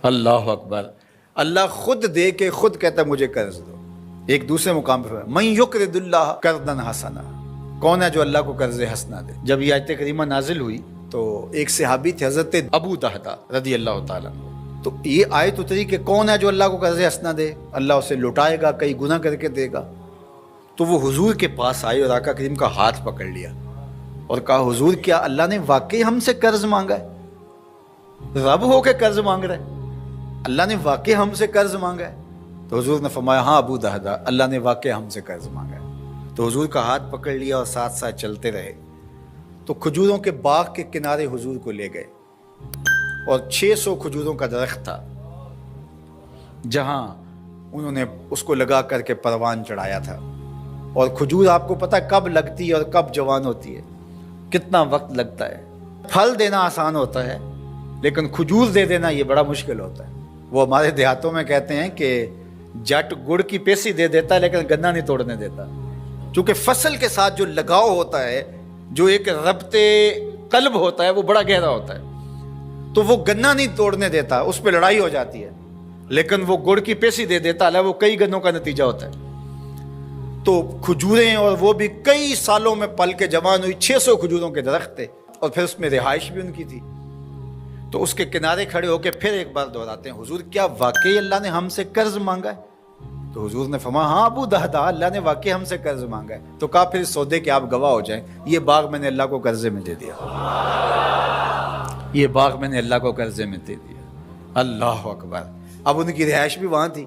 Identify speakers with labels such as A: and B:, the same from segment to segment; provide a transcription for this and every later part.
A: اللہ اکبر. اللہ خود دے کے خود کہتا ہے مجھے قرض دو. ایک دوسرے مقام پہ من یقرض اللہ قرضا حسنا، کون ہے جو اللہ کو قرض حسنا دے؟ جب یہ آیت کریمہ نازل ہوئی تو ایک صحابی تھے حضرت ابو دہدا رضی اللہ تعالیٰ عنہ، تو یہ آیت اتری کہ کون ہے جو اللہ کو قرض حسنا دے، اللہ اسے لوٹائے گا، کئی گناہ کر کے دے گا. تو وہ حضور کے پاس آئے اور آقا کریم کا ہاتھ پکڑ لیا اور کہا حضور کیا اللہ نے واقعی ہم سے قرض مانگا ہے؟ رب ہو کے قرض مانگ رہا ہے؟ اللہ نے واقعی ہم سے قرض مانگا ہے؟ تو حضور نے فرمایا ہاں ابو دہدا، اللہ نے واقعی ہم سے قرض مانگا ہے. تو حضور کا ہاتھ پکڑ لیا اور ساتھ ساتھ چلتے رہے. تو کھجوروں کے باغ کے کنارے حضور کو لے گئے اور 600 کھجوروں کا درخت تھا جہاں انہوں نے اس کو لگا کر کے پروان چڑھایا تھا. اور کھجور آپ کو پتہ کب لگتی ہے اور کب جوان ہوتی ہے، کتنا وقت لگتا ہے. پھل دینا آسان ہوتا ہے لیکن کھجور دے دینا یہ بڑا مشکل ہوتا ہے. وہ ہمارے دیہاتوں میں کہتے ہیں کہ جٹ گڑ کی پیسی دے دیتا ہے لیکن گنا نہیں توڑنے دیتا. چونکہ فصل کے ساتھ جو لگاؤ ہوتا ہے، جو ایک ربط قلب ہوتا ہے، وہ بڑا گہرا ہوتا ہے. تو وہ گنا نہیں توڑنے دیتا، اس پہ لڑائی ہو جاتی ہے. لیکن وہ گڑ کی پیسی دے دیتا ہے، وہ کئی گنوں کا نتیجہ ہوتا ہے. تو کھجوریں، اور وہ بھی کئی سالوں میں پل کے جوان ہوئی. 600 کھجوروں کے درخت تھے اور پھر اس میں رہائش بھی ان کی تھی. تو اس کے کنارے کھڑے ہو کے پھر ایک بار دہراتے ہیں حضور کیا واقعی اللہ نے ہم سے قرض مانگا ہے؟ تو حضور نے فرمایا ہاں ابو دہدا، اللہ نے واقعی ہم سے قرض مانگا ہے. تو کہا پھر سودے کے آپ گواہ ہو جائیں، یہ باغ میں نے اللہ کو قرضے میں دے دیا، یہ باغ میں نے اللہ کو قرضے میں دے دیا. اللہ اکبر. اب ان کی رہائش بھی وہاں تھی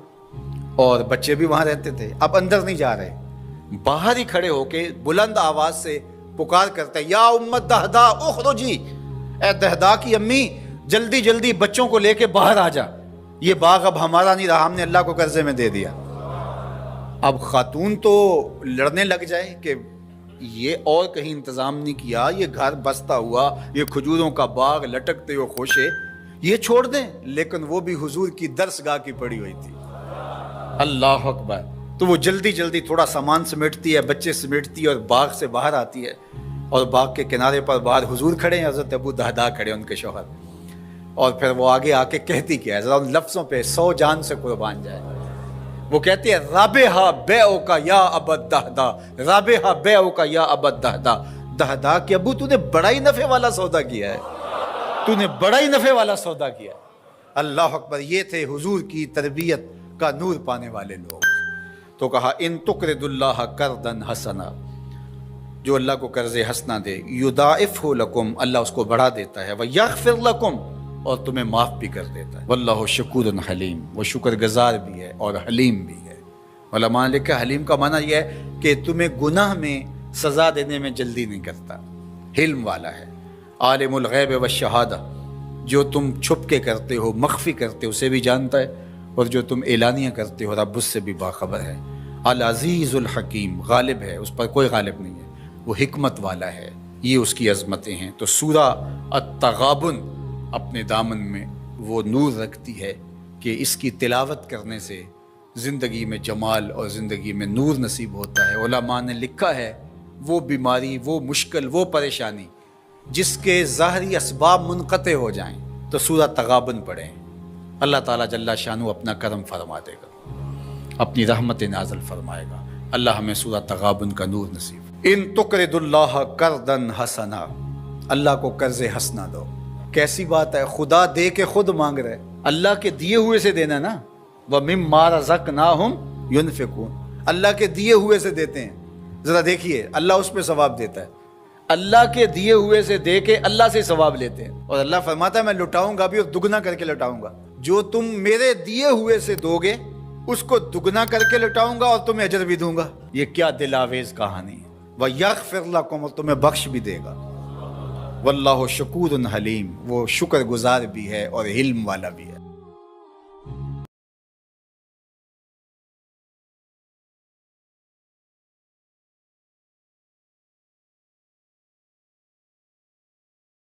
A: اور بچے بھی وہاں رہتے تھے. اب اندر نہیں جا رہے، باہر ہی کھڑے ہو کے بلند آواز سے پکار کرتے ہیں یا امت دہدا اخرجی، اے دہدا کی امی جلدی جلدی بچوں کو لے کے باہر آ جا، یہ باغ اب ہمارا نہیں رہا، ہم نے اللہ کو قرضے میں دے دیا. اب خاتون تو لڑنے لگ جائے کہ یہ اور کہیں انتظام نہیں کیا، یہ گھر بستا ہوا، یہ کھجوروں کا باغ لٹکتے ہوئے خوشے، یہ چھوڑ دیں. لیکن وہ بھی حضور کی درسگاہ کی پڑی ہوئی تھی. اللہ اکبر. تو وہ جلدی جلدی تھوڑا سامان سمیٹتی ہے، بچے سمیٹتی ہے اور باغ سے باہر آتی ہے. اور باغ کے کنارے پر باہر حضور کھڑے ہیں، حضرت ابو دہدا کھڑے ہیں ان کے شوہر. اور پھر وہ آگے آ کے کہتی کیا ہے، ذرا ان لفظوں پہ 100 جان سے قربان جائے. وہ کہتی ہے رابحہ بیعک یا ابا دہدا، رابحہ بیعک یا ابا دہدا. دہدا کہ ابو تو نے بڑا ہی نفع والا سودا کیا ہے، تو نے بڑا ہی نفع والا سودا کیا. اللہ اکبر. یہ تھے حضور کی تربیت کا نور پانے والے لوگ. تو کہا ان تقرض اللہ قرضا حسنا، جو اللہ کو قرض حسنا دے، یضاعفہ لکم، اللہ اس کو بڑھا دیتا ہے، ویغفر لکم، اور تمہیں معاف بھی کر دیتا ہے. واللہ شکور حلیم، وہ شکر گزار بھی ہے اور حلیم بھی ہے. علماء نے لکھا حلیم کا معنی یہ ہے کہ تمہیں گناہ میں سزا دینے میں جلدی نہیں کرتا، حلم والا ہے. عالم الغیب والشہادہ، جو تم چھپ کے کرتے ہو، مخفی کرتے ہو، اسے بھی جانتا ہے، اور جو تم اعلانیہ کرتے ہو رب اس سے بھی باخبر ہے. العزیز الحکیم، غالب ہے، اس پر کوئی غالب نہیں ہے، وہ حکمت والا ہے. یہ اس کی عظمتیں ہیں. تو سورہ التغابن اپنے دامن میں وہ نور رکھتی ہے کہ اس کی تلاوت کرنے سے زندگی میں جمال اور زندگی میں نور نصیب ہوتا ہے. علماء نے لکھا ہے وہ بیماری، وہ مشکل، وہ پریشانی جس کے ظاہری اسباب منقطع ہو جائیں تو سورہ تغابن پڑھیں، اللہ تعالیٰ جل شانہ اپنا کرم فرما دے گا، اپنی رحمت نازل فرمائے گا. اللہ ہمیں سورہ تغابن کا نور نصیب. ان تقرض اللہ قرضا حسنا، اللہ کو قرض حسنا دو. کیسی بات ہے، خدا دے کے خود مانگ رہے، اللہ کے دیے ہوئے سے دینا نا. وَمِمَّا رَزَقْنَاهُمْ يُنْفِقُونَ، اللہ کے دیے ہوئے سے دیتے ہیں. ذرا دیکھیے اللہ اس پہ ثواب دیتا ہے، اللہ کے دیے ہوئے سے دے کے اللہ سے ثواب لیتے ہیں. اور اللہ فرماتا ہے میں لٹاؤں گا بھی اور دگنا کر کے لٹاؤں گا. جو تم میرے دیے ہوئے سے دو گے اس کو دگنا کر کے لٹاؤں گا اور تمہیں اجر بھی دوں گا. یہ کیا دل آویز کہانی ہے. وَيَغْفِرْ لَكُمْ، اور تمہیں بخش بھی دے گا. واللہ شکور حلیم، وہ شکر گزار بھی ہے اور علم والا بھی ہے.